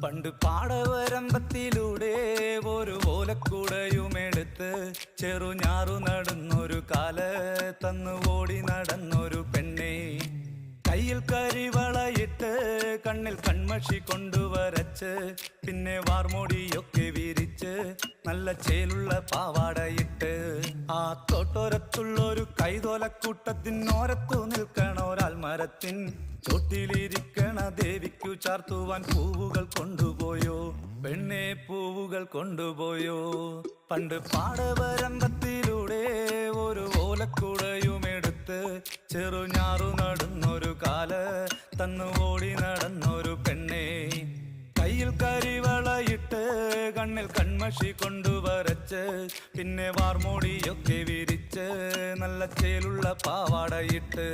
പണ്ട് പാടവരമ്പത്തിലൂടെ ഒരു ഓലക്കുടയുമെടുത്ത് ചെറുഞാറു നടന്നൊരു കാല് തന്നു ഓടി നടന്നൊരു പെണ്ണെ. കയ്യിൽ കരിവളയിട്ട് കണ്ണിൽ കൺമഷി കൊണ്ടുവരച്ച് പിന്നെ വാർമോടിയൊക്കെ വിരിച്ച് നല്ല ചേലുള്ള പാവാടയിട്ട് ആ തോട്ടോരത്തുള്ളൊരു കൈതോലക്കൂട്ടത്തിനോരത്തു നിൽക്കണൊരാൽമരത്തിൻ ചോട്ടിലിരിക്കണ ദേവിക്കു ചാർത്തുവാൻ പൂവുകൾ കൊണ്ടുപോയോ പെണ്ണെ, പൂവുകൾ കൊണ്ടുപോയോ. പണ്ട് പാടവരമ്പത്തിലൂടെ ഒരു ഓലക്കുടയുമെടുത്ത് ചെറുഞാറു നടന്നൊരു കാല് തന്നു ഓടി നടന്നൊരു പെണ്ണെ. കയ്യിൽ കരിവളയിട്ട് കണ്ണിൽ കൺമഷി കൊണ്ടുവരച്ച് പിന്നെ വാർമോടിയൊക്കെ വിരിച്ച് നല്ല ചേലുള്ള പാവാടയിട്ട്